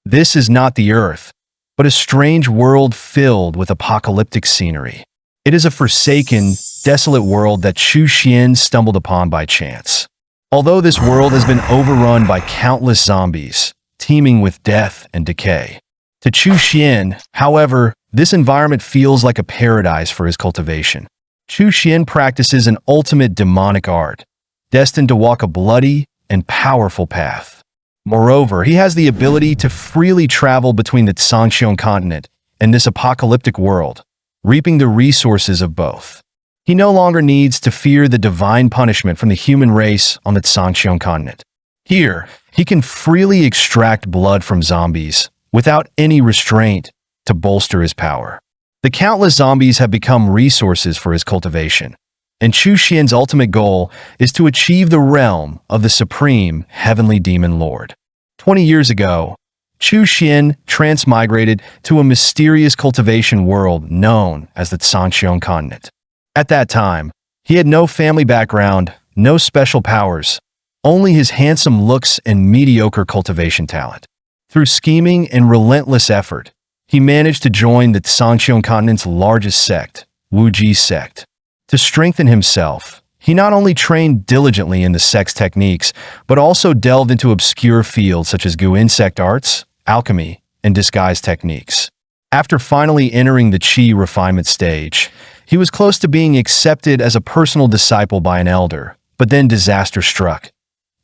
This is not the Earth, but a strange world filled with apocalyptic scenery. It is a forsaken, desolate world that Chu Xian stumbled upon by chance. Although this world has been overrun by countless zombies, teeming with death and decay. To Chu Xian, however, this environment feels like a paradise for his cultivation. Chu Xian practices an ultimate demonic art, destined to walk a bloody and powerful path. Moreover, he has the ability to freely travel between the Sangxiong continent and this apocalyptic world, reaping the resources of both. He no longer needs to fear the divine punishment from the human race on the Sangxiong continent. Here, he can freely extract blood from zombies without any restraint to bolster his power. The countless zombies have become resources for his cultivation, and Chu Xian's ultimate goal is to achieve the realm of the supreme heavenly demon lord. 20 years ago, Chu Xian transmigrated to a mysterious cultivation world known as the Sangxiong continent. At that time, he had no family background, no special powers, only his handsome looks and mediocre cultivation talent. Through scheming and relentless effort, he managed to join the Sangxiong continent's largest sect, Wuji sect. To strengthen himself, he not only trained diligently in the sect's techniques, but also delved into obscure fields such as Gu insect arts, alchemy, and disguise techniques. After finally entering the Qi refinement stage, he was close to being accepted as a personal disciple by an elder, but then disaster struck.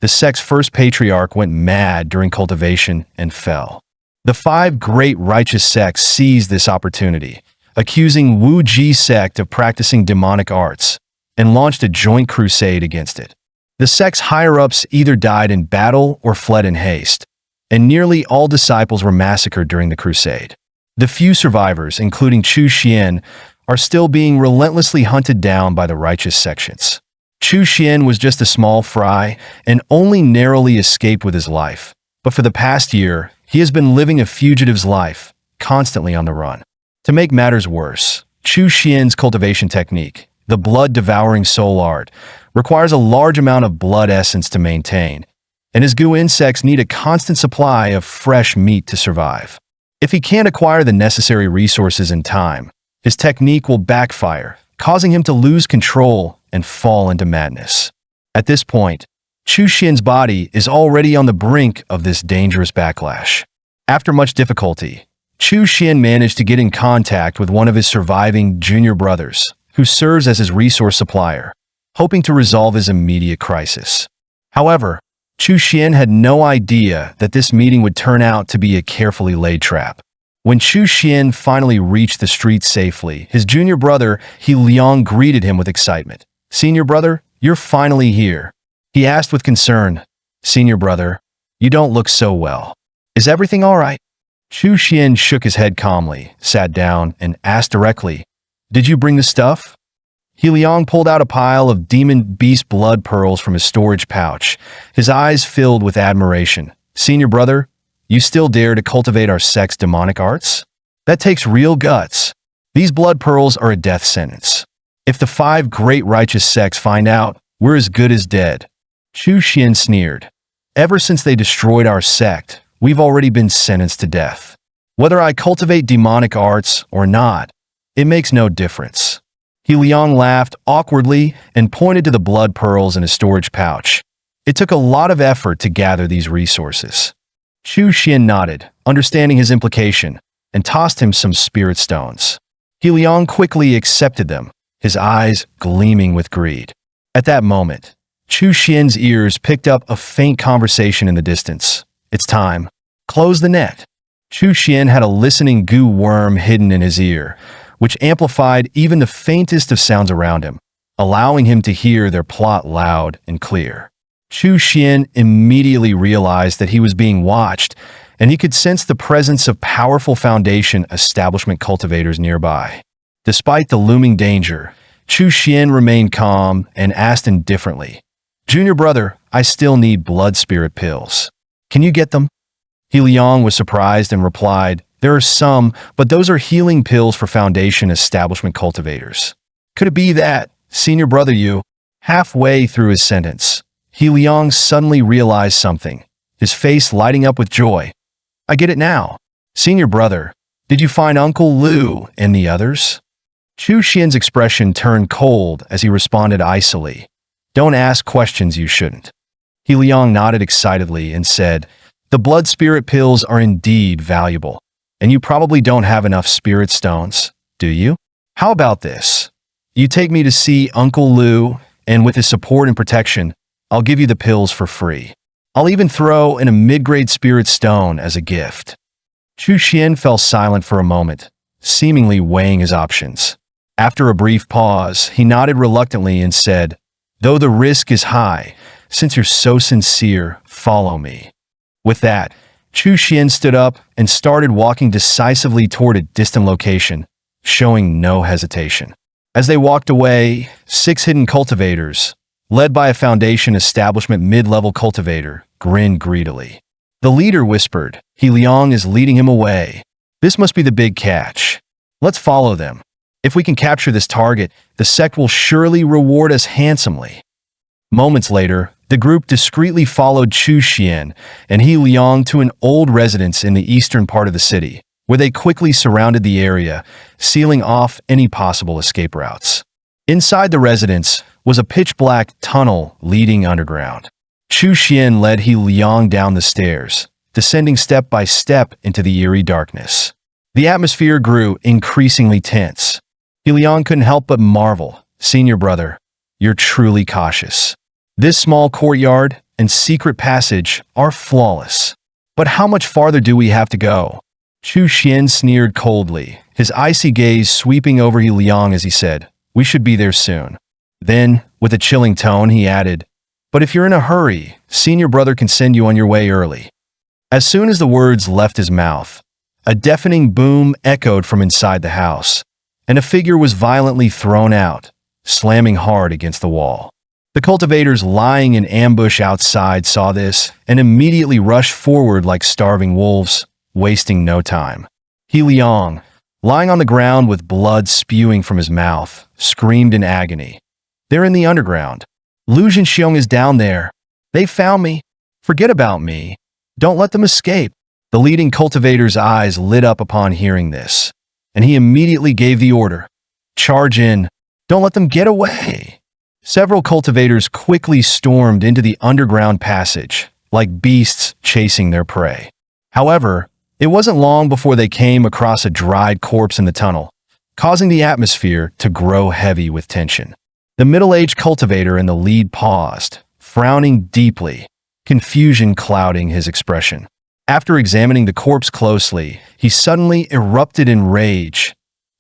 The sect's first patriarch went mad during cultivation and fell. The 5 great righteous sects seized this opportunity, accusing Wu Ji sect of practicing demonic arts, and launched a joint crusade against it. The sect's higher-ups either died in battle or fled in haste, and nearly all disciples were massacred during the crusade. The few survivors, including Chu Xian, are still being relentlessly hunted down by the righteous sections. Chu Xian was just a small fry and only narrowly escaped with his life, but for the past year, he has been living a fugitive's life, constantly on the run. To make matters worse, Chu Xian's cultivation technique, the blood-devouring soul art, requires a large amount of blood essence to maintain, and his Gu insects need a constant supply of fresh meat to survive. If he can't acquire the necessary resources in time, his technique will backfire, causing him to lose control and fall into madness. At this point, Chu Xian's body is already on the brink of this dangerous backlash. After much difficulty, Chu Xian managed to get in contact with one of his surviving junior brothers, who serves as his resource supplier, hoping to resolve his immediate crisis. However, Chu Xian had no idea that this meeting would turn out to be a carefully laid trap. When Chu Xian finally reached the streets safely, his junior brother, He Liang, greeted him with excitement. "Senior brother, you're finally here." He asked with concern, "Senior brother, you don't look so well. Is everything all right?" Chu Xian shook his head calmly, sat down, and asked directly, "Did you bring the stuff?" He Liang pulled out a pile of demon beast blood pearls from his storage pouch, his eyes filled with admiration. "Senior brother, you still dare to cultivate our sect's demonic arts? That takes real guts. These blood pearls are a death sentence. If the 5 great righteous sects find out, we're as good as dead." Chu Xian sneered. "Ever since they destroyed our sect, we've already been sentenced to death. Whether I cultivate demonic arts or not, it makes no difference." He Liang laughed awkwardly and pointed to the blood pearls in his storage pouch. It took a lot of effort to gather these resources. Chu Xian nodded, understanding his implication, and tossed him some spirit stones. He Liang quickly accepted them, his eyes gleaming with greed. At that moment, Chu Xian's ears picked up a faint conversation in the distance. "It's time. Close the net." Chu Xian had a listening goo worm hidden in his ear, which amplified even the faintest of sounds around him, allowing him to hear their plot loud and clear. Chu Xian immediately realized that he was being watched, and he could sense the presence of powerful Foundation establishment cultivators nearby. Despite the looming danger, Chu Xian remained calm and asked indifferently, "Junior brother, I still need blood spirit pills. Can you get them?" He Liang was surprised and replied, "There are some, but those are healing pills for Foundation establishment cultivators." "Could it be that, senior brother you?" Halfway through his sentence, He Liang suddenly realized something, his face lighting up with joy. I get it now. Senior brother, did you find Uncle Lu and the others? Chu Xian's expression turned cold as he responded icily. Don't ask questions you shouldn't. He Liang nodded excitedly and said, the blood spirit pills are indeed valuable, and you probably don't have enough spirit stones, do you? How about this? You take me to see Uncle Lu, and with his support and protection, I'll give you the pills for free. I'll even throw in a mid-grade spirit stone as a gift. Chu Xian fell silent for a moment, seemingly weighing his options. After a brief pause, he nodded reluctantly and said, though the risk is high, since you're so sincere, follow me. With that, Chu Xian stood up and started walking decisively toward a distant location, showing no hesitation. As they walked away, 6 hidden cultivators, led by a Foundation establishment mid-level cultivator, grinned greedily. The leader whispered, He Liang is leading him away. This must be the big catch. Let's follow them. If we can capture this target, the sect will surely reward us handsomely. Moments later, the group discreetly followed Chu Xian and He Liang to an old residence in the eastern part of the city, where they quickly surrounded the area, sealing off any possible escape routes. Inside the residence was a pitch-black tunnel leading underground. Chu Xian led He Liang down the stairs, descending step by step into the eerie darkness. The atmosphere grew increasingly tense. He Liang couldn't help but marvel. Senior brother, you're truly cautious. This small courtyard and secret passage are flawless. But how much farther do we have to go? Chu Xian sneered coldly, his icy gaze sweeping over He Liang as he said, we should be there soon. Then, with a chilling tone, he added, but if you're in a hurry, senior brother can send you on your way early. As soon as the words left his mouth, a deafening boom echoed from inside the house, and a figure was violently thrown out, slamming hard against the wall. The cultivators lying in ambush outside saw this and immediately rushed forward like starving wolves, wasting no time. He Liang, lying on the ground with blood spewing from his mouth, screamed in agony. They're in the underground. Lu Zhenxiong is down there. They found me. Forget about me. Don't let them escape. The leading cultivator's eyes lit up upon hearing this, and he immediately gave the order. Charge in. Don't let them get away. Several cultivators quickly stormed into the underground passage, like beasts chasing their prey. However, it wasn't long before they came across a dried corpse in the tunnel, causing the atmosphere to grow heavy with tension. The middle-aged cultivator in the lead paused, frowning deeply, confusion clouding his expression. After examining the corpse closely, he suddenly erupted in rage.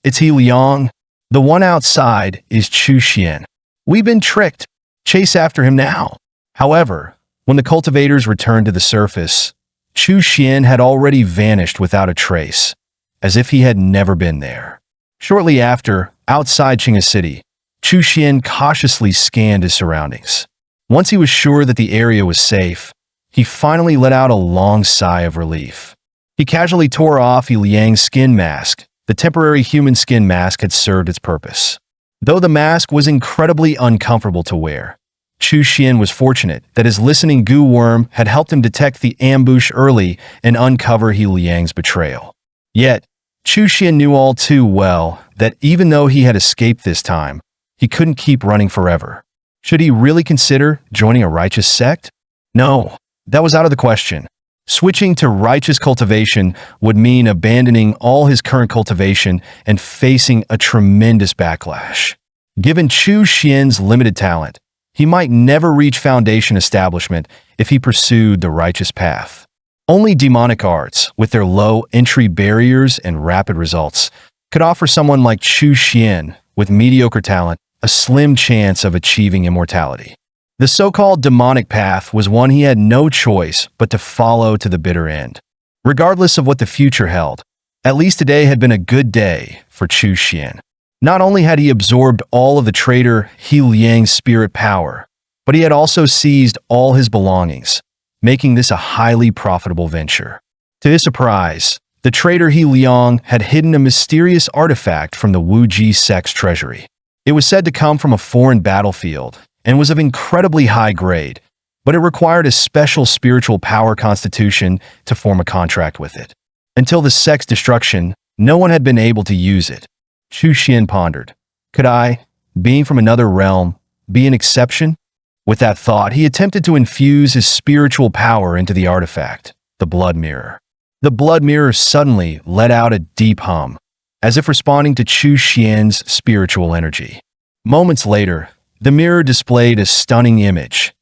It's He Liang. The one outside is Chu Xian. We've been tricked. Chase after him now. However, when the cultivators returned to the surface, Chu Xian had already vanished without a trace, as if he had never been there. Shortly after, outside Qing'e City, Chu Xian cautiously scanned his surroundings. Once he was sure that the area was safe, he finally let out a long sigh of relief. He casually tore off He Liang's skin mask. The temporary human skin mask had served its purpose. Though the mask was incredibly uncomfortable to wear, Chu Xian was fortunate that his listening goo worm had helped him detect the ambush early and uncover He Liang's betrayal. Yet, Chu Xian knew all too well that even though he had escaped this time, he couldn't keep running forever. Should he really consider joining a righteous sect? No, that was out of the question. Switching to righteous cultivation would mean abandoning all his current cultivation and facing a tremendous backlash. Given Chu Xian's limited talent, he might never reach Foundation establishment if he pursued the righteous path. Only demonic arts, with their low entry barriers and rapid results, could offer someone like Chu Xian, with mediocre talent, a slim chance of achieving immortality. The so-called demonic path was one he had no choice but to follow to the bitter end. Regardless of what the future held, at least today had been a good day for Chu Xian. Not only had he absorbed all of the traitor He Liang's spirit power, but he had also seized all his belongings, making this a highly profitable venture. To his surprise, the traitor He Liang had hidden a mysterious artifact from the Wuji sect's treasury. It was said to come from a foreign battlefield and was of incredibly high grade, but it required a special spiritual power constitution to form a contract with it. Until the sect's destruction, no one had been able to use it. Chu Xian pondered, could I, being from another realm, be an exception? With that thought, he attempted to infuse his spiritual power into the artifact, the blood mirror. The blood mirror suddenly let out a deep hum, as if responding to Chu Xian's spiritual energy. Moments later, the mirror displayed a stunning image.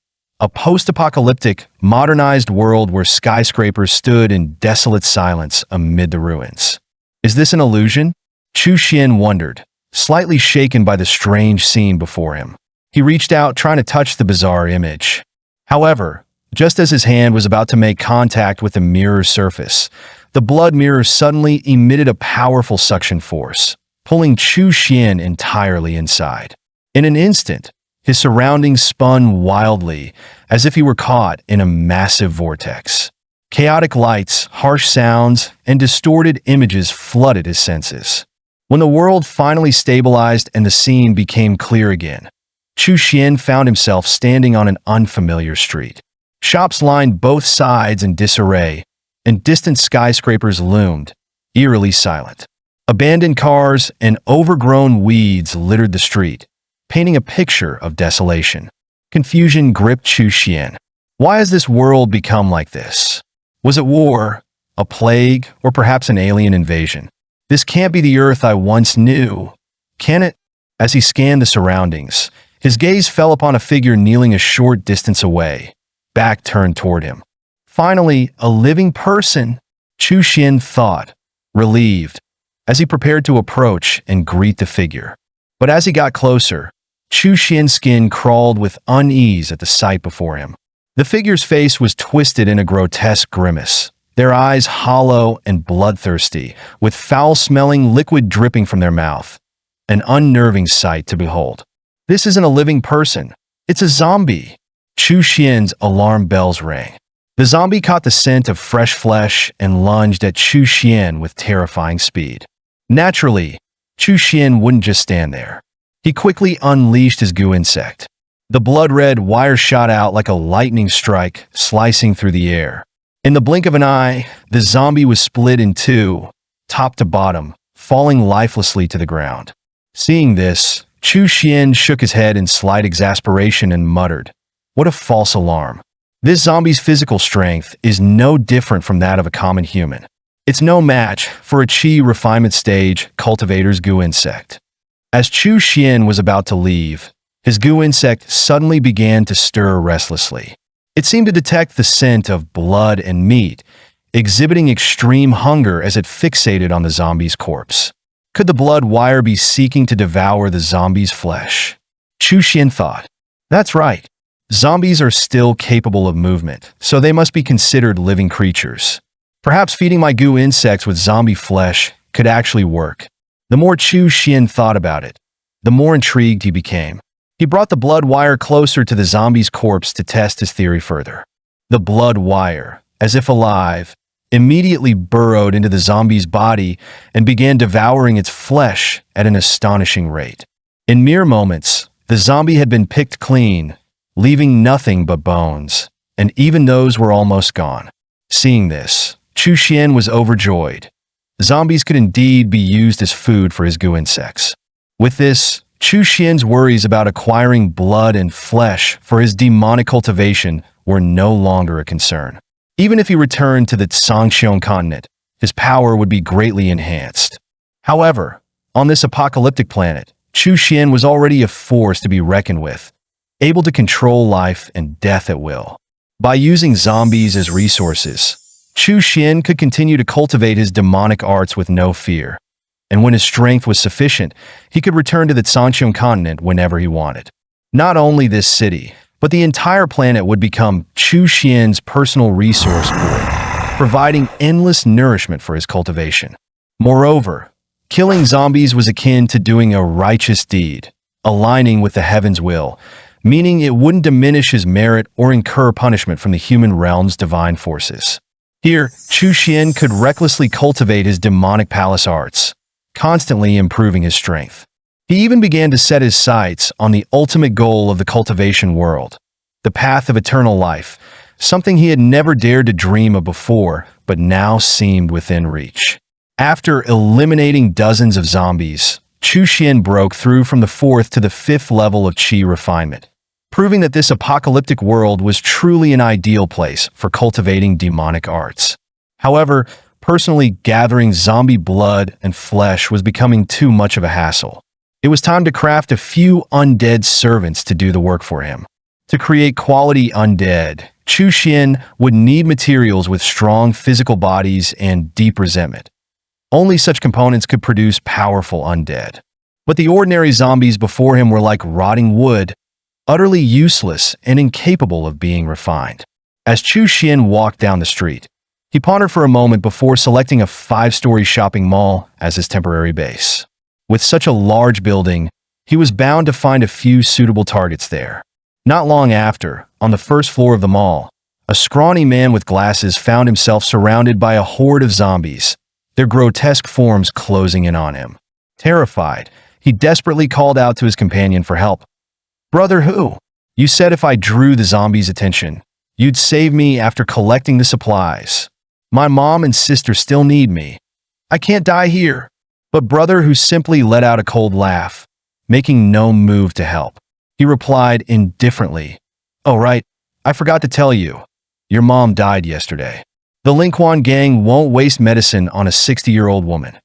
A post-apocalyptic, modernized world where skyscrapers stood in desolate silence amid the ruins. Is this an illusion? Chu Xian wondered, slightly shaken by the strange scene before him. He reached out, trying to touch the bizarre image. However, just as his hand was about to make contact with the mirror's surface, the blood mirror suddenly emitted a powerful suction force, pulling Chu Xian entirely inside. In an instant, his surroundings spun wildly, as if he were caught in a massive vortex. Chaotic lights, harsh sounds, and distorted images flooded his senses. When the world finally stabilized and the scene became clear again, Chu Xian found himself standing on an unfamiliar street. Shops lined both sides in disarray, and distant skyscrapers loomed, eerily silent. Abandoned cars and overgrown weeds littered the street, painting a picture of desolation. Confusion gripped Chu Xian. Why has this world become like this? Was it war, a plague, or perhaps an alien invasion? This can't be the Earth I once knew. Can it? As he scanned the surroundings, his gaze fell upon a figure kneeling a short distance away, back turned toward him. Finally, a living person, Chu Xian thought, relieved, as he prepared to approach and greet the figure. But as he got closer, Chu Xian's skin crawled with unease at the sight before him. The figure's face was twisted in a grotesque grimace, their eyes hollow and bloodthirsty, with foul-smelling liquid dripping from their mouth. An unnerving sight to behold. This isn't a living person. It's a zombie. Chu Xian's alarm bells rang. The zombie caught the scent of fresh flesh and lunged at Chu Xian with terrifying speed. Naturally, Chu Xian wouldn't just stand there. He quickly unleashed his goo insect. The blood-red wire shot out like a lightning strike, slicing through the air. In the blink of an eye, the zombie was split in two, top to bottom, falling lifelessly to the ground. Seeing this, Chu Xian shook his head in slight exasperation and muttered, "What a false alarm. This zombie's physical strength is no different from that of a common human. It's no match for a Qi refinement stage cultivator's goo insect." As Chu Xian was about to leave, his goo insect suddenly began to stir restlessly. It seemed to detect the scent of blood and meat, exhibiting extreme hunger as it fixated on the zombie's corpse. Could the blood wire be seeking to devour the zombie's flesh? Chu Xian thought. That's right. Zombies are still capable of movement, so they must be considered living creatures. Perhaps feeding my goo insects with zombie flesh could actually work. The more Chu Xian thought about it, the more intrigued he became. He brought the blood wire closer to the zombie's corpse to test his theory further. The blood wire, as if alive, immediately burrowed into the zombie's body and began devouring its flesh at an astonishing rate. In mere moments, the zombie had been picked clean, leaving nothing but bones, and even those were almost gone. Seeing this, Chu Xian was overjoyed. Zombies could indeed be used as food for his goo insects. With this, Chu Xian's worries about acquiring blood and flesh for his demonic cultivation were no longer a concern. Even if he returned to the Sangxiong continent, his power would be greatly enhanced. However, on this apocalyptic planet, Chu Xian was already a force to be reckoned with, able to control life and death at will. By using zombies as resources, Chu Xian could continue to cultivate his demonic arts with no fear. And when his strength was sufficient, he could return to the Sangxiong continent whenever he wanted. Not only this city, but the entire planet would become Chu Xian's personal resource pool, providing endless nourishment for his cultivation. Moreover, killing zombies was akin to doing a righteous deed, aligning with the heaven's will, meaning it wouldn't diminish his merit or incur punishment from the human realm's divine forces. Here, Chu Xian could recklessly cultivate his demonic palace arts, constantly improving his strength. He even began to set his sights on the ultimate goal of the cultivation world, the path of eternal life, something he had never dared to dream of before, but now seemed within reach. After eliminating dozens of zombies, Chu Xian broke through from the 4th to the 5th level of qi refinement, proving that this apocalyptic world was truly an ideal place for cultivating demonic arts. However, personally gathering zombie blood and flesh was becoming too much of a hassle. It was time to craft a few undead servants to do the work for him. To create quality undead, Chu Xian would need materials with strong physical bodies and deep resentment. Only such components could produce powerful undead. But the ordinary zombies before him were like rotting wood, utterly useless and incapable of being refined. As Chu Xian walked down the street, he pondered for a moment before selecting a 5-story shopping mall as his temporary base. With such a large building, he was bound to find a few suitable targets there. Not long after, on the 1st floor of the mall, a scrawny man with glasses found himself surrounded by a horde of zombies, their grotesque forms closing in on him. Terrified, he desperately called out to his companion for help. "Brother who? You said if I drew the zombies' attention, you'd save me after collecting the supplies. My mom and sister still need me. I can't die here." But brother who simply let out a cold laugh, making no move to help. He replied indifferently, "Oh right, I forgot to tell you. Your mom died yesterday. The Linquan gang won't waste medicine on a 60-year-old woman."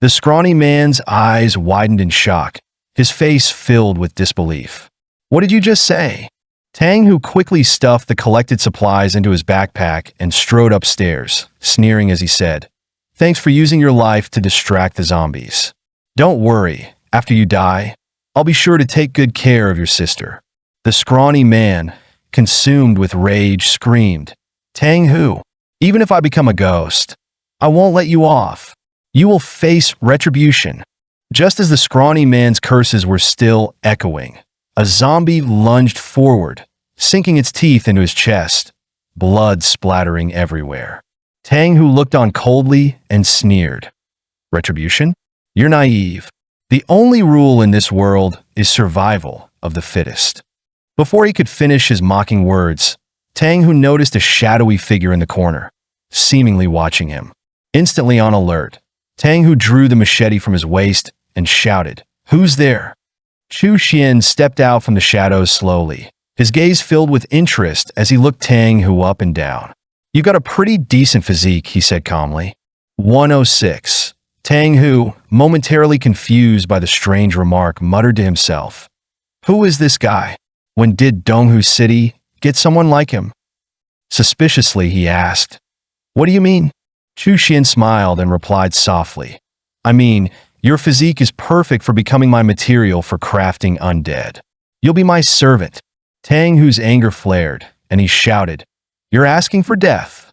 The scrawny man's eyes widened in shock, his face filled with disbelief. "What did you just say?" Tang Hu quickly stuffed the collected supplies into his backpack and strode upstairs, sneering as he said, "Thanks for using your life to distract the zombies. Don't worry, after you die, I'll be sure to take good care of your sister." The scrawny man, consumed with rage, screamed, "Tang Hu, even if I become a ghost, I won't let you off. You will face retribution." Just as the scrawny man's curses were still echoing, a zombie lunged forward, sinking its teeth into his chest, blood splattering everywhere. Tang Hu looked on coldly and sneered. "Retribution? You're naive. The only rule in this world is survival of the fittest." Before he could finish his mocking words, Tang Hu noticed a shadowy figure in the corner, seemingly watching him. Instantly on alert, Tang Hu drew the machete from his waist and shouted, "Who's there?" Chu Xian stepped out from the shadows slowly, his gaze filled with interest as he looked Tang Hu up and down. "You've got a pretty decent physique," he said calmly. 106. Tang Hu, momentarily confused by the strange remark, muttered to himself, "Who is this guy? When did Donghu City get someone like him?" Suspiciously, he asked, "What do you mean?" Chu Xian smiled and replied softly, "I mean, your physique is perfect for becoming my material for crafting undead. You'll be my servant." Tang Hu's anger flared, and he shouted, "You're asking for death."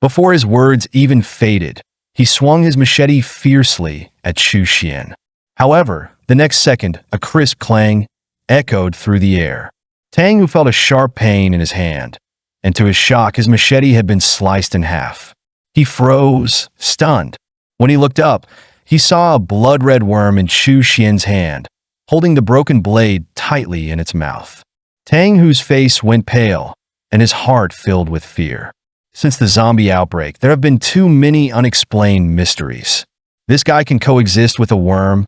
Before his words even faded, he swung his machete fiercely at Chu Xian. However, the next second, a crisp clang echoed through the air. Tang Hu felt a sharp pain in his hand, and to his shock, his machete had been sliced in half. He froze, stunned. When he looked up, he saw a blood-red worm in Chu Xian's hand, holding the broken blade tightly in its mouth. Tang Hu's face went pale, and his heart filled with fear. Since the zombie outbreak, there have been too many unexplained mysteries. This guy can coexist with a worm.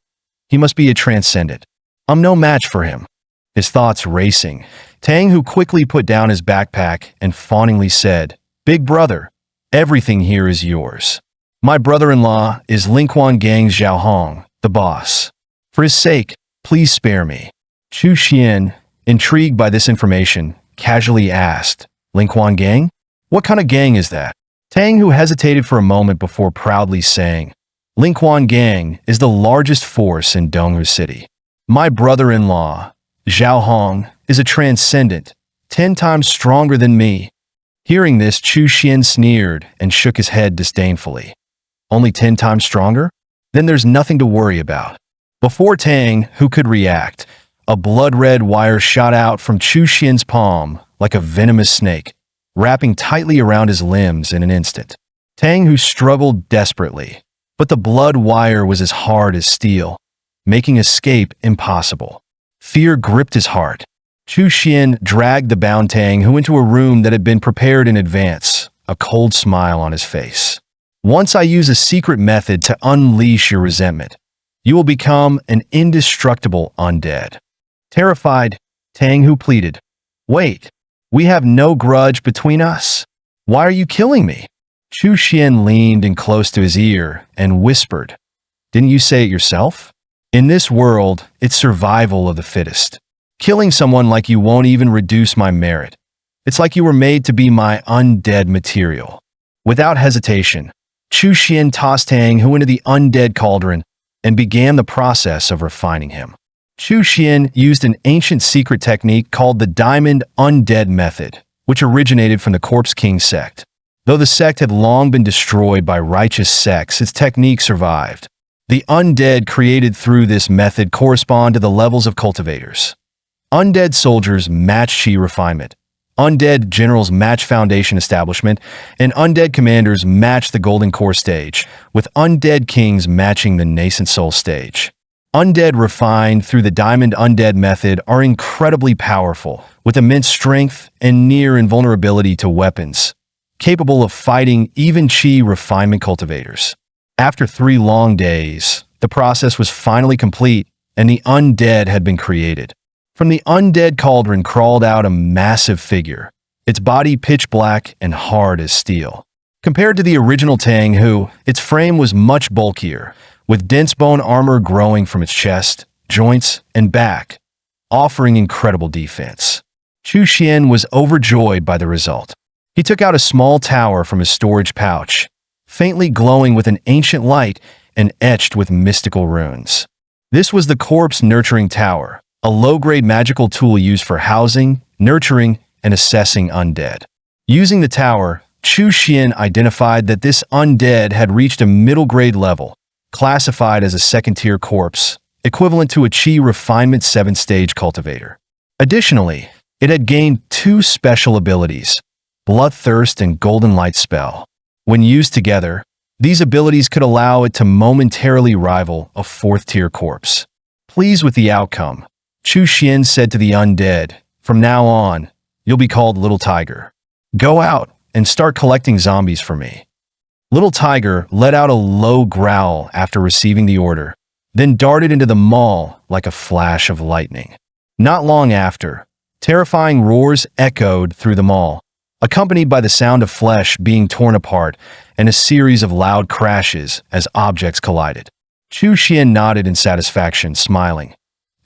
He must be a transcendent. I'm no match for him. His thoughts racing, Tang Hu quickly put down his backpack and fawningly said, "Big brother, everything here is yours. My brother-in-law is Linquan Gang's Zhao Hong, the boss. For his sake, please spare me." Chu Xian, intrigued by this information, casually asked, "Linquan Gang? What kind of gang is that?" Tang Hu hesitated for a moment before proudly saying, "Linquan Gang is the largest force in Donghu City. My brother-in-law, Zhao Hong, is a transcendent, 10 times stronger than me." Hearing this, Chu Xian sneered and shook his head disdainfully. "Only 10 times stronger? Then there's nothing to worry about." Before Tang Hu could react, a blood-red wire shot out from Chu Xian's palm like a venomous snake, wrapping tightly around his limbs in an instant. Tang Hu struggled desperately, but the blood wire was as hard as steel, making escape impossible. Fear gripped his heart. Chu Xian dragged the bound Tang Hu into a room that had been prepared in advance, a cold smile on his face. Once I use a secret method to unleash your resentment, you will become an indestructible undead. Terrified, Tang Hu pleaded, "Wait, we have no grudge between us. Why are you killing me?" Chu Xian leaned in close to his ear and whispered, "Didn't you say it yourself? In this world, it's survival of the fittest. Killing someone like you won't even reduce my merit. It's like you were made to be my undead material." Without hesitation, Chu Xian tossed Tang Hu into the undead cauldron and began the process of refining him. Chu Xian used an ancient secret technique called the Diamond Undead Method, which originated from the Corpse King sect. Though the sect had long been destroyed by righteous sects, its technique survived. The undead created through this method correspond to the levels of cultivators. Undead soldiers match chi refinement. Undead generals match foundation establishment, and undead commanders match the golden core stage, with undead kings matching the nascent soul stage. Undead refined through the Diamond Undead method are incredibly powerful, with immense strength and near invulnerability to weapons, capable of fighting even chi refinement cultivators. After 3 long days, the process was finally complete, and the undead had been created. From the undead cauldron crawled out a massive figure, its body pitch black and hard as steel. Compared to the original Tang Hu, its frame was much bulkier, with dense bone armor growing from its chest, joints, and back, offering incredible defense. Chu Xian was overjoyed by the result. He took out a small tower from his storage pouch, faintly glowing with an ancient light and etched with mystical runes. This was the Corpse Nurturing Tower, a low-grade magical tool used for housing, nurturing, and assessing undead. Using the tower, Chu Xian identified that this undead had reached a middle-grade level, classified as a second-tier corpse, equivalent to a chi refinement 7-stage cultivator. Additionally, it had gained 2 special abilities, Bloodthirst and Golden Light Spell. When used together, these abilities could allow it to momentarily rival a 4th-tier corpse. Pleased with the outcome, Chu Xian said to the undead, "From now on, you'll be called Little Tiger. Go out and start collecting zombies for me." Little Tiger let out a low growl after receiving the order, then darted into the mall like a flash of lightning. Not long after, terrifying roars echoed through the mall, accompanied by the sound of flesh being torn apart and a series of loud crashes as objects collided. Chu Xian nodded in satisfaction, smiling.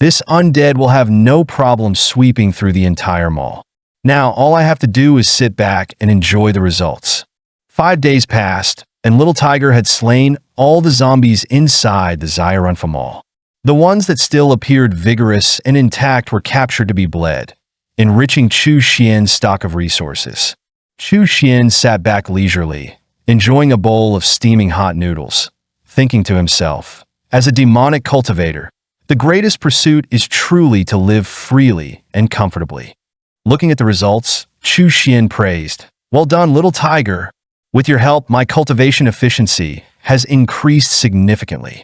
This undead will have no problem sweeping through the entire mall. Now, all I have to do is sit back and enjoy the results. 5 days passed, and Little Tiger had slain all the zombies inside the Xiaorunfa Mall. The ones that still appeared vigorous and intact were captured to be bled, enriching Chu Xian's stock of resources. Chu Xian sat back leisurely, enjoying a bowl of steaming hot noodles, thinking to himself, as a demonic cultivator, the greatest pursuit is truly to live freely and comfortably. Looking at the results, Chu Xian praised, "Well done, Little Tiger. With your help, my cultivation efficiency has increased significantly."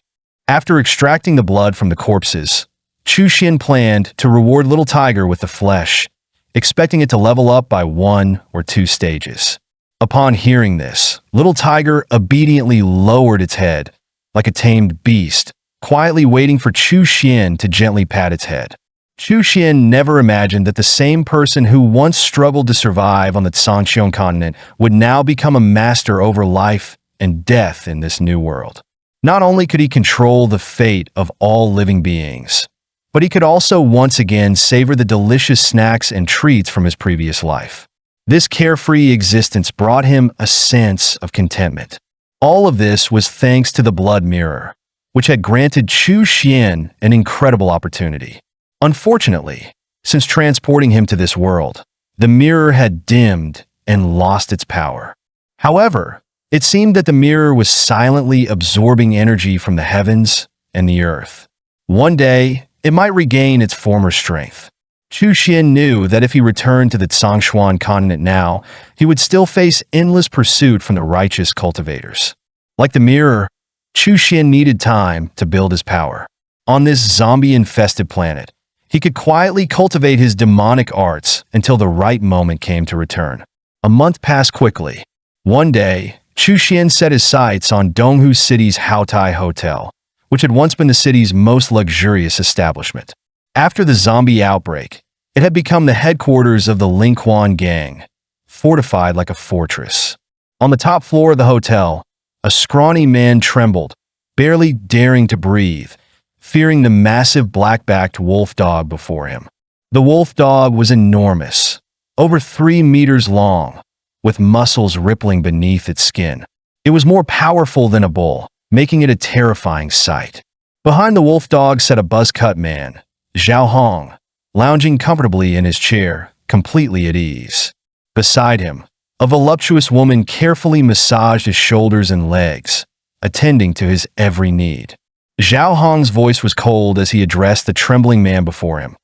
After extracting the blood from the corpses, Chu Xian planned to reward Little Tiger with the flesh, expecting it to level up by 1 or 2 stages. Upon hearing this, Little Tiger obediently lowered its head, like a tamed beast, quietly waiting for Chu Xian to gently pat its head. Chu Xian never imagined that the same person who once struggled to survive on the Sangxiong continent would now become a master over life and death in this new world. Not only could he control the fate of all living beings, but he could also once again savor the delicious snacks and treats from his previous life. This carefree existence brought him a sense of contentment. All of this was thanks to the Blood Mirror, which had granted Chu Xian an incredible opportunity. Unfortunately, since transporting him to this world, the mirror had dimmed and lost its power. However, it seemed that the mirror was silently absorbing energy from the heavens and the earth. One day, it might regain its former strength. Chu Xian knew that if he returned to the Zhongshuan continent now, he would still face endless pursuit from the righteous cultivators. Like the mirror, Chu Xian needed time to build his power. On this zombie-infested planet, He could quietly cultivate his demonic arts until the right moment came to return. A month passed quickly. One day, Chu Xian set his sights on Donghu City's Haotai Hotel, which had once been the city's most luxurious establishment. After the zombie outbreak, it had become the headquarters of the Lingquan gang, fortified like a fortress. On the top floor of the hotel, a scrawny man trembled, barely daring to breathe, fearing the massive black-backed wolf dog before him. The wolf dog was enormous, over 3 meters long, with muscles rippling beneath its skin. It was more powerful than a bull, making it a terrifying sight. Behind the wolf dog sat a buzz-cut man, Zhao Hong, lounging comfortably in his chair, completely at ease. Beside him, a voluptuous woman carefully massaged his shoulders and legs, attending to his every need. Zhao Hong's voice was cold as he addressed the trembling man before him.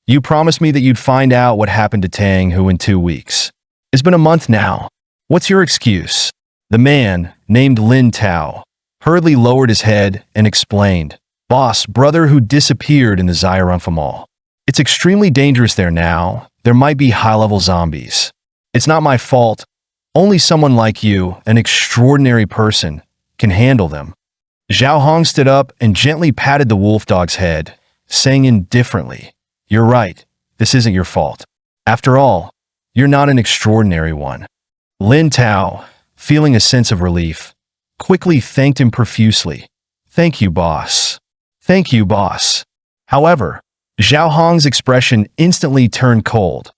"You promised me that you'd find out what happened to Tang Hu in 2 weeks. It's been a month now. What's your excuse?" The man, named Lin Tao, hurriedly lowered his head and explained, "Boss, brother who disappeared in the Xiaorunfa Mall. It's extremely dangerous there now. There might be high-level zombies. It's not my fault. Only someone like you, an extraordinary person, can handle them." Zhao Hong stood up and gently patted the wolf dog's head, saying indifferently, "You're right. This isn't your fault. After all, you're not an extraordinary one." Lin Tao, feeling a sense of relief, quickly thanked him profusely. "Thank you, boss. Thank you, boss." However, Zhao Hong's expression instantly turned cold,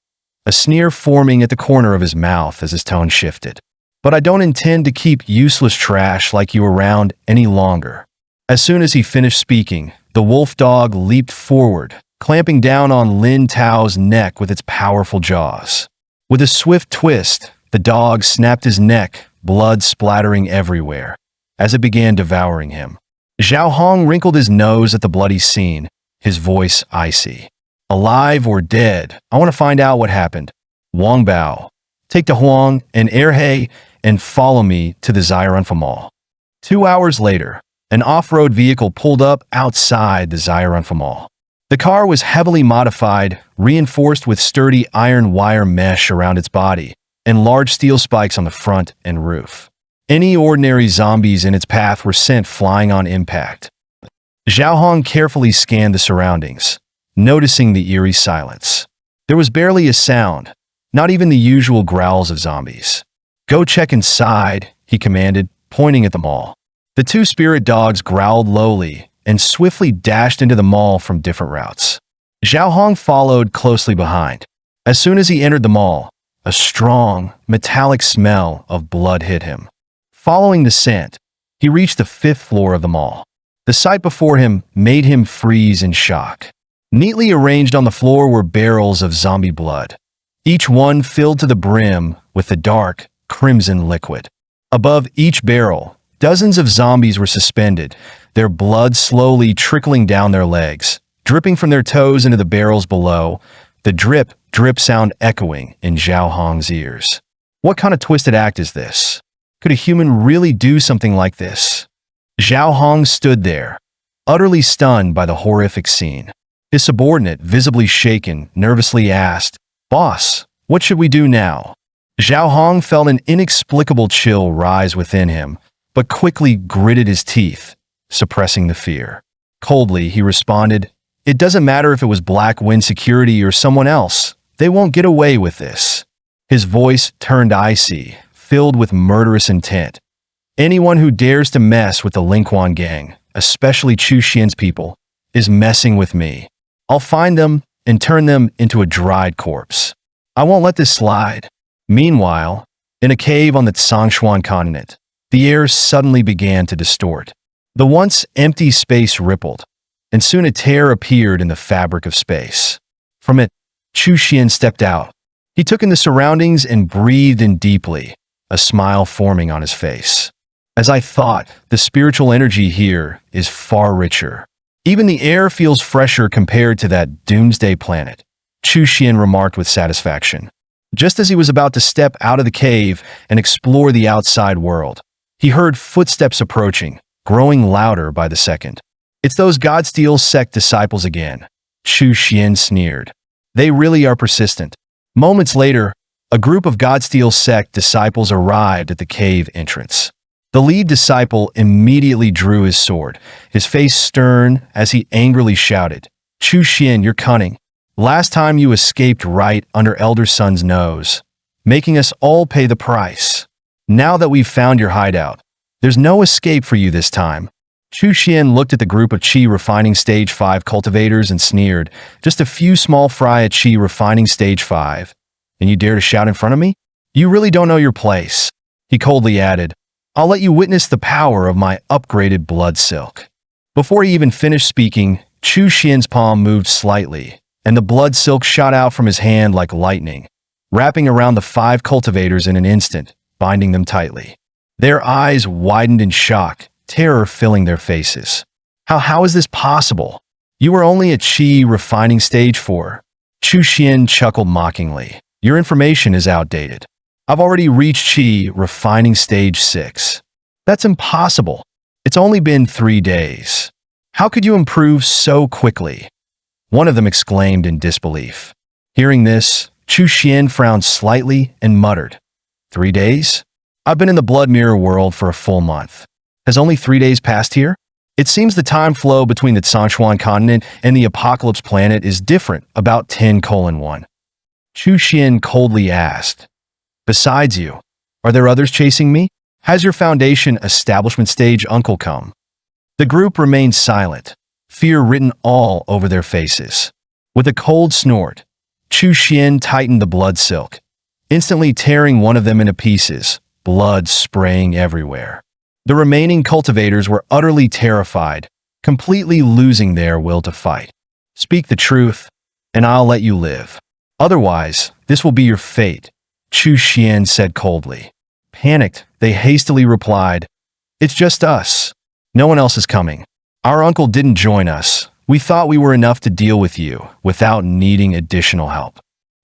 a sneer forming at the corner of his mouth as his tone shifted. "But I don't intend to keep useless trash like you around any longer." As soon as he finished speaking, the wolf dog leaped forward, clamping down on Lin Tao's neck with its powerful jaws. With a swift twist, the dog snapped his neck, blood splattering everywhere, as it began devouring him. Zhao Hong wrinkled his nose at the bloody scene, his voice icy. "Alive or dead, I want to find out what happened. Wang Bao, take the Huang and Erhe and follow me to the Xiaorunfa Mall." 2 hours later, an off-road vehicle pulled up outside the Xiaorunfa Mall. The car was heavily modified, reinforced with sturdy iron wire mesh around its body and large steel spikes on the front and roof. Any ordinary zombies in its path were sent flying on impact. Zhao Hong carefully scanned the surroundings, noticing the eerie silence. There was barely a sound, not even the usual growls of zombies. "Go check inside," he commanded, pointing at the mall. The 2 spirit dogs growled lowly and swiftly dashed into the mall from different routes. Zhao Hong followed closely behind. As soon as he entered the mall, a strong, metallic smell of blood hit him. Following the scent, he reached the 5th floor of the mall. The sight before him made him freeze in shock. Neatly arranged on the floor were barrels of zombie blood, each one filled to the brim with the dark, crimson liquid. Above each barrel, dozens of zombies were suspended, their blood slowly trickling down their legs, dripping from their toes into the barrels below, the drip, drip sound echoing in Zhao Hong's ears. What kind of twisted act is this? Could a human really do something like this? Zhao Hong stood there, utterly stunned by the horrific scene. His subordinate, visibly shaken, nervously asked, "Boss, what should we do now?" Zhao Hong felt an inexplicable chill rise within him, but quickly gritted his teeth, suppressing the fear. Coldly, he responded, "It doesn't matter if it was Black Wind Security or someone else. They won't get away with this." His voice turned icy, filled with murderous intent. "Anyone who dares to mess with the Lingquan gang, especially Chu Xian's people, is messing with me. I'll find them and turn them into a dried corpse. I won't let this slide." Meanwhile, in a cave on the Tsangshuan continent, the air suddenly began to distort. The once empty space rippled, and soon a tear appeared in the fabric of space. From it, Chu Xian stepped out. He took in the surroundings and breathed in deeply, a smile forming on his face. "As I thought, the spiritual energy here is far richer. Even the air feels fresher compared to that doomsday planet," Chu Xian remarked with satisfaction. Just as he was about to step out of the cave and explore the outside world, he heard footsteps approaching, growing louder by the second. "It's those Godsteel sect disciples again. Chu Xian sneered. They really are persistent. Moments later, a group of Godsteel sect disciples arrived at the cave entrance. The lead disciple immediately drew his sword, his face stern as he angrily shouted, Chu Xian, you're cunning. Last time you escaped right under Elder Sun's nose, making us all pay the price. Now that we've found your hideout, there's no escape for you this time. Chu Xian looked at the group of Qi refining stage 5 cultivators and sneered, just a few small fry at Qi refining stage 5. And you dare to shout in front of me? You really don't know your place. He coldly added, I'll let you witness the power of my upgraded blood silk. Before he even finished speaking, Chu Xian's palm moved slightly, and the blood silk shot out from his hand like lightning, wrapping around the 5 cultivators in an instant, binding them tightly. Their eyes widened in shock, terror filling their faces. How is this possible? You are only at Qi refining stage 4. Chu Xian chuckled mockingly. Your information is outdated. I've already reached Qi refining stage 6. That's impossible. It's only been 3 days. How could you improve so quickly? One of them exclaimed in disbelief. Hearing this, Chu Xian frowned slightly and muttered, 3 days? I've been in the Blood Mirror world for a full month. Has only 3 days passed here? It seems the time flow between the Zhongshuan continent and the Apocalypse planet is different, about 10:1. Chu Xian coldly asked, Besides you, are there others chasing me? Has your Foundation establishment stage uncle come? The group remained silent, fear written all over their faces. With a cold snort, Chu Xian tightened the blood silk, instantly tearing one of them into pieces, blood spraying everywhere. The remaining cultivators were utterly terrified, completely losing their will to fight. Speak the truth, and I'll let you live. Otherwise, this will be your fate, Chu Xian said coldly. Panicked, they hastily replied, It's just us. No one else is coming. Our uncle didn't join us. We thought we were enough to deal with you without needing additional help.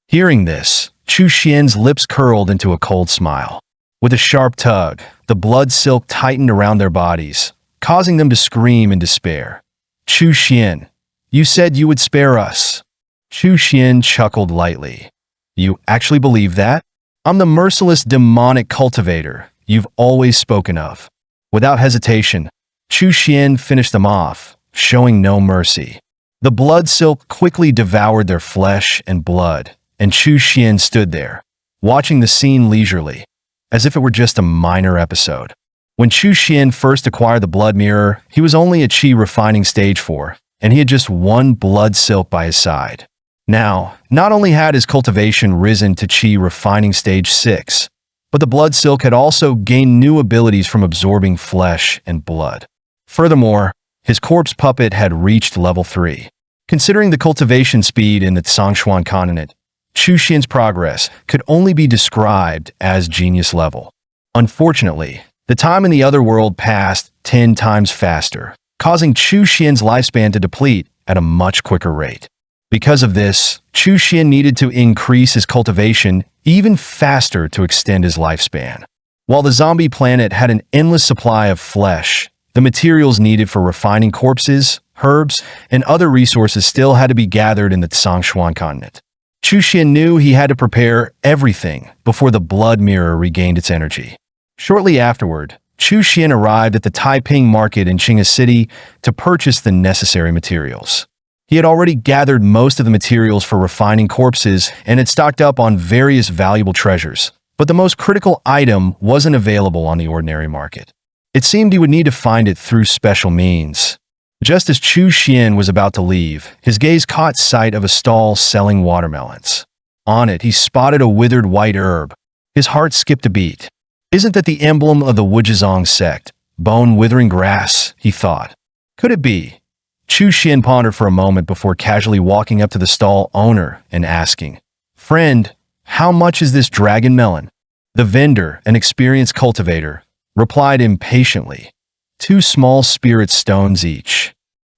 Hearing this, Chu Xian's lips curled into a cold smile. With a sharp tug, the blood silk tightened around their bodies, causing them to scream in despair. Chu Xian, you said you would spare us. Chu Xian chuckled lightly. You actually believe that? I'm the merciless demonic cultivator you've always spoken of. Without hesitation, Chu Xian finished them off, showing no mercy. The blood silk quickly devoured their flesh and blood, and Chu Xian stood there, watching the scene leisurely, as if it were just a minor episode. When Chu Xian first acquired the blood mirror, he was only at Qi refining stage 4, and he had just one blood silk by his side. Now, not only had his cultivation risen to Qi refining stage 6, but the blood silk had also gained new abilities from absorbing flesh and blood. Furthermore, his corpse puppet had reached level 3. Considering the cultivation speed in the Zhongshuan continent, Chu Xian's progress could only be described as genius level. Unfortunately, the time in the other world passed 10 times faster, causing Chu Xian's lifespan to deplete at a much quicker rate. Because of this, Chu Xian needed to increase his cultivation even faster to extend his lifespan. While the zombie planet had an endless supply of flesh, the materials needed for refining corpses, herbs, and other resources still had to be gathered in the Zhongshuan continent. Chu Xian knew he had to prepare everything before the blood mirror regained its energy. Shortly afterward, Chu Xian arrived at the Taiping market in Qinghe City to purchase the necessary materials. He had already gathered most of the materials for refining corpses and had stocked up on various valuable treasures, but the most critical item wasn't available on the ordinary market. It seemed he would need to find it through special means. Just as Chu Xian was about to leave, his gaze caught sight of a stall selling watermelons. On it, he spotted a withered white herb. His heart skipped a beat. Isn't that the emblem of the Wujizong sect? Bone-withering grass, he thought. Could it be? Chu Xian pondered for a moment before casually walking up to the stall owner and asking, Friend, how much is this dragon melon? The vendor, an experienced cultivator, replied impatiently, 2 small spirit stones each.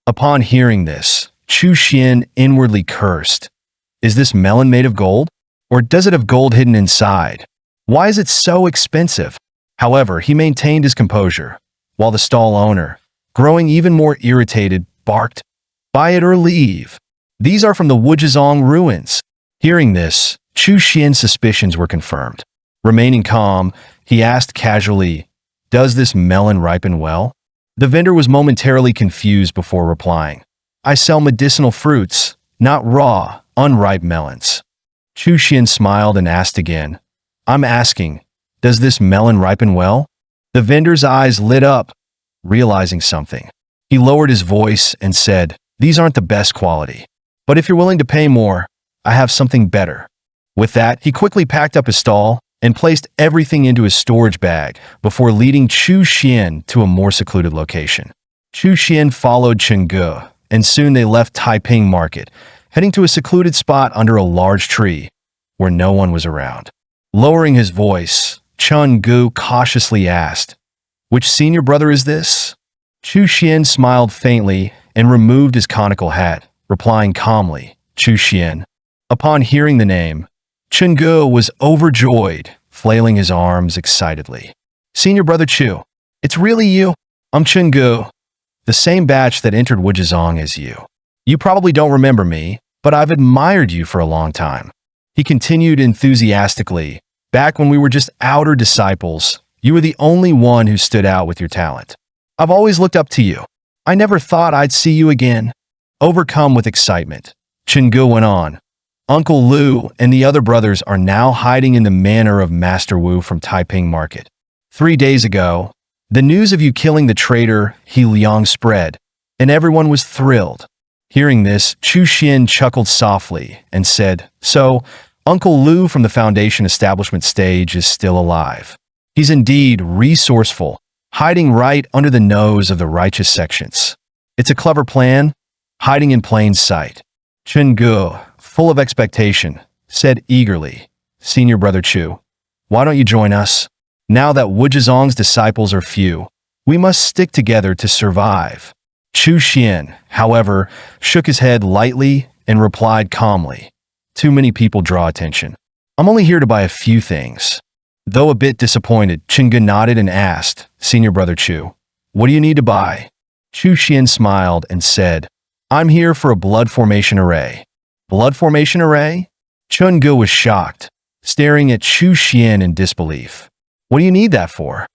Upon hearing this, Chu Xian inwardly cursed. Is this melon made of gold? Or does it have gold hidden inside? Why is it so expensive? However, he maintained his composure, while the stall owner, growing even more irritated, barked, Buy it or leave. These are from the Wujizong ruins. Hearing this, Chu Xian's suspicions were confirmed. Remaining calm, he asked casually, "Does this melon ripen well?" The vendor was momentarily confused before replying, "I sell medicinal fruits, not raw, unripe melons." Chu Xian smiled and asked again, "I'm asking, does this melon ripen well?" The vendor's eyes lit up, realizing something. He lowered his voice and said, "These aren't the best quality. But if you're willing to pay more, I have something better." With that, he quickly packed up his stall and placed everything into his storage bag before leading Chu Xian to a more secluded location. Chu Xian followed Chen Ge, and soon they left Taiping Market, heading to a secluded spot under a large tree where no one was around. Lowering his voice, Chen Ge cautiously asked, "Which senior brother is this?" Chu Xian smiled faintly and removed his conical hat, replying calmly, "Chu Xian." Upon hearing the name, Chen Ge was overjoyed, flailing his arms excitedly. "Senior brother Chu, it's really you? I'm Chen Ge, the same batch that entered Wujizong as you. You probably don't remember me, but I've admired you for a long time." He continued enthusiastically, "Back when we were just outer disciples, you were the only one who stood out with your talent. I've always looked up to you. I never thought I'd see you again." Overcome with excitement, Chen Ge went on, "Uncle Lu and the other brothers are now hiding in the manor of Master Wu from Taiping Market. 3 days ago, the news of you killing the traitor He Liang spread, and everyone was thrilled." Hearing this, Chu Xian chuckled softly and said, "So, Uncle Lu from the Foundation establishment stage is still alive. He's indeed resourceful, hiding right under the nose of the righteous sections. It's a clever plan, hiding in plain sight." Chen Ge, full of expectation, said eagerly, "Senior brother Chu, why don't you join us? Now that Wujizong's disciples are few, we must stick together to survive." Chu Xian, however, shook his head lightly and replied calmly, "Too many people draw attention. I'm only here to buy a few things." Though a bit disappointed, Chen Ge nodded and asked, "Senior brother Chu, what do you need to buy?" Chu Xian smiled and said, "I'm here for a blood formation array." "Blood formation array?" Chen Ge was shocked, staring at Chu Xian in disbelief. "What do you need that for?"